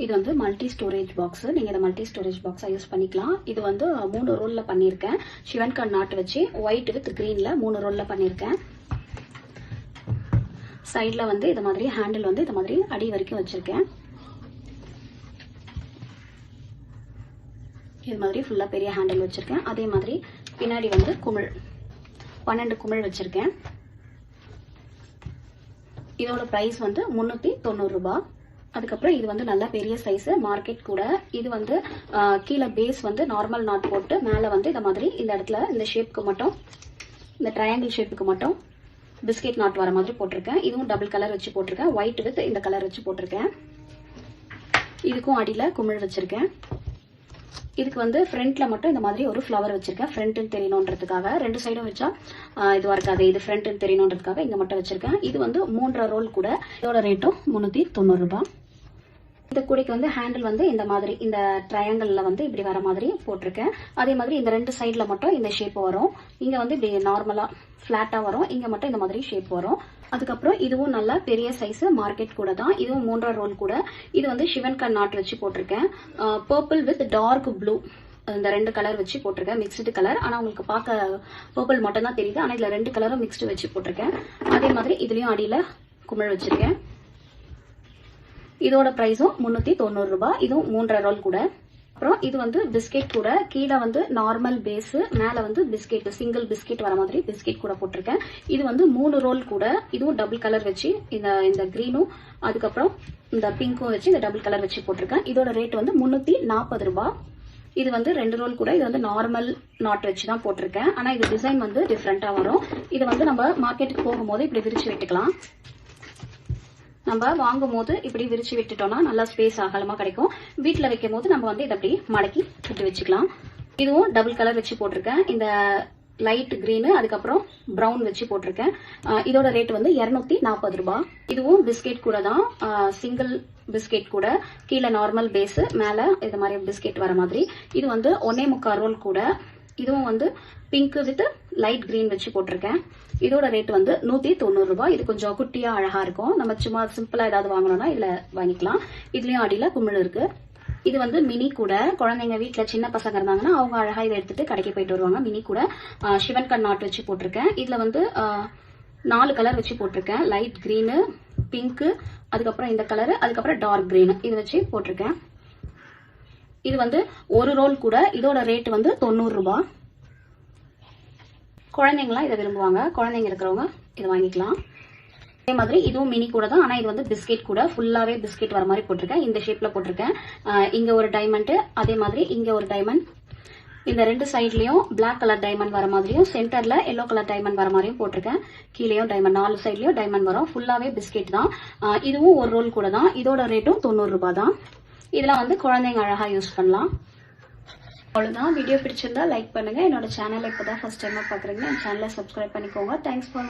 இது வந்து multi storage box. நீங்க இந்த மல்டி ஸ்டோரேஜ் பாக்ஸா யூஸ் பண்ணிக்கலாம். இது வந்து 3 ரோல்ல பண்ணிருக்கேன். சிவன் கார்ட் நாட் வச்சு ஒயிட் வித் கிரீன்ல 3 ரோல்ல பண்ணிருக்கேன். சைடுல வந்து இந்த மாதிரி ஹேண்டில் வந்து இந்த மாதிரி அடி வரைக்கும் வச்சிருக்கேன். இது மாதிரி ஃபுல்லா பெரிய ஹேண்டில் வச்சிருக்கேன். அதே மாதிரி பின்னாடி வந்து குமிழ் 12 குமிழ் வச்சிருக்கேன். இதோட பிரைஸ் வந்து 390 ரூபாய். அதுக்கப்புறம் இது வந்து நல்ல பெரிய சைஸ் மார்க்கெட் கூட. இது வந்து கீழே பேஸ் வந்து நார்மல் நாட் போட்டு மேலே வந்து இந்த மாதிரி இந்த இடத்துல இந்த ஷேப்புக்கு மட்டும் இந்த ட்ரையாங்கிள் ஷேப்புக்கு மட்டும் பிஸ்கெட் நாட் வர மாதிரி போட்டிருக்கேன். இதுவும் டபுள் கலர் வச்சு போட்டிருக்கேன். ஒயிட் வித் இந்த கலர் வச்சு போட்டிருக்கேன். இதுக்கும் அடியில் குமிழ் வச்சிருக்கேன். இதுக்கு வந்து ஃப்ரண்ட்ல மட்டும் இந்த மாதிரி ஒரு ஃப்ளவர் வச்சிருக்கேன். ஃப்ரண்ட்னு தெரியணுன்றதுக்காக. ரெண்டு சைடும் வச்சா இதுவா இருக்காது. இது ஃப்ரண்ட்னு தெரியணுன்றதுக்காக இங்க மட்டும் வச்சிருக்கேன். இது வந்து 3.5 ரோல் கூட. இதோட ரேட்டும் 390 ரூபாய். இந்த கூடைக்கு வந்து ஹேண்டில் வந்து இந்த மாதிரி இந்த ட்ரையாங்கிள்ல வந்து இப்படி வர மாதிரி போட்டிருக்கேன். அதே மாதிரி இந்த ரெண்டு சைட்ல மட்டும் இந்த ஷேப் வரும். இங்க வந்து இப்படி நார்மலா பிளாட்டா வரும். இங்க மட்டும் இந்த மாதிரி ஷேப் வரும். அதுக்கப்புறம் இதுவும் நல்ல பெரிய சைஸ் மார்க்கெட் கூட தான். இதுவும் 3.5 ரோல் கூட. இது வந்து சிவன் கார்ட் நாட் வச்சு போட்டிருக்கேன். பர்பிள் வித் டார்க் ப்ளூ இந்த ரெண்டு கலர் வச்சு போட்டிருக்கேன். Mixed colour. ஆனா உங்களுக்கு பார்க்க பர்பிள் மட்டும் தான் தெரியுது. ஆனா இதுல ரெண்டு கலரும் மிக்ஸ்டு வச்சு போட்டிருக்கேன். அதே மாதிரி இதுலயும் அடியில குமிழ் வச்சிருக்கேன். இதோட பிரைஸும் 390 ரூபாய். இதுவும் 3.5 ரோல் கூட. அப்புறம் இது வந்து பிஸ்கெட் கூட. கீழே வந்து நார்மல் பேஸ், மேல வந்து பிஸ்கெட் சிங்கிள் பிஸ்கெட் வர மாதிரி பிஸ்கெட் கூட போட்டிருக்கேன். இது வந்து 3 ரோல் கூட. இதுவும் டபுள் கலர் வச்சு இந்த கிரீனும் அதுக்கப்புறம் இந்த பிங்க்கும் வச்சு இந்த டபுள் கலர் வச்சு போட்டிருக்கேன். இதோட ரேட் வந்து 340 ரூபாய். இது வந்து 2 ரோல் கூட. இது வந்து நார்மல் நாட் வச்சு தான் போட்டிருக்கேன். ஆனா இது டிசைன் வந்து டிஃப்ரெண்டா வரும். இது வந்து நம்ம மார்க்கெட்டுக்கு போகும்போது இப்படி விரிச்சு விட்டுக்கலாம். நம்ம வாங்கும் போது இப்படி விரிச்சு விட்டுட்டோம்னா நல்லா ஸ்பேஸ் அகலமா கிடைக்கும். வீட்டுல வைக்கும் போது நம்ம வந்து இதை அப்படி மடக்கி விட்டு வச்சுக்கலாம். இதுவும் டபுள் கலர் வச்சு போட்டிருக்கேன். இந்த லைட் கிரீனு அதுக்கப்புறம் பிரவுன் வச்சு போட்டிருக்கேன். இதோட ரேட் வந்து 240 ரூபாய். இதுவும் பிஸ்கெட் கூட தான். சிங்கிள் பிஸ்கெட் கூட. கீழே நார்மல் பேஸ், மேல இது மாதிரி பிஸ்கெட் வர மாதிரி. இது வந்து 1.25 ரோல் கூட. இதுவும் வந்து பிங்க் வித் லைட் கிரீன் வச்சு போட்டிருக்கேன். இதோட ரேட் வந்து 190 ரூபாய். இது கொஞ்சம் குட்டியா அழகா இருக்கும். நம்ம சும்மா சிம்பிளா ஏதாவது வாங்கணும்னா இதுல வாங்கிக்கலாம். இதுலயும் அடியில குமிழ் இருக்கு. இது வந்து மினி கூட. குழந்தைங்க வீட்டுல சின்ன பசங்க இருந்தாங்கன்னா அவங்க அழகா இதை எடுத்துட்டு கடைக்கு போயிட்டு வருவாங்க. மினி கூட. சிவன் கார்ட் நாட் வச்சு போட்டிருக்கேன். இதுல வந்து 4 கலர் வச்சு போட்டிருக்கேன். லைட் கிரீனு, பிங்க், அதுக்கப்புறம் இந்த கலரு, அதுக்கப்புறம் டார்க் கிரீன் இது வச்சு போட்டிருக்கேன். இது வந்து 1 ரோல் கூட. இதோட ரேட் வந்து 90 ரூபாய். குழந்தைங்களாம் இதை விரும்புவாங்க. குழந்தைங்க இருக்கிறவங்க இதை வாங்கிக்கலாம். அதே மாதிரி இதுவும் மினி கூட தான். ஆனா இது வந்து பிஸ்கெட் கூட. ஃபுல்லாவே பிஸ்கெட் வர மாதிரி போட்டிருக்கேன். இந்த ஷேப்ல போட்டிருக்கேன். இங்க ஒரு டைமண்ட், அதே மாதிரி இங்க ஒரு டைமண்ட். இந்த ரெண்டு சைட்லயும் பிளாக் கலர் டைமண்ட் வர மாதிரியும் சென்டர்ல எல்லோ கலர் டைமண்ட் வர மாதிரியும் போட்டிருக்கேன். கீழேயும் டைமண்ட், 4 சைட்லயும் டைமண்ட் வரும். ஃபுல்லாவே பிஸ்கெட் தான். இதுவும் 1 ரோல் கூட தான். இதோட ரேட்டும் 90 ரூபாய் தான். இதெல்லாம் வந்து குழந்தைங்க அழகா யூஸ் பண்ணலாம். அவ்வளவுதான். வீடியோ பிடிச்சிருந்தா லைக் பண்ணுங்க. என்னோட சேனலை இப்பதான் ஃபர்ஸ்ட் டைமா பாக்குறீங்கன்னா என் சேனலை சப்ஸ்கிரைப் பண்ணிக்கோங்க. Thanks for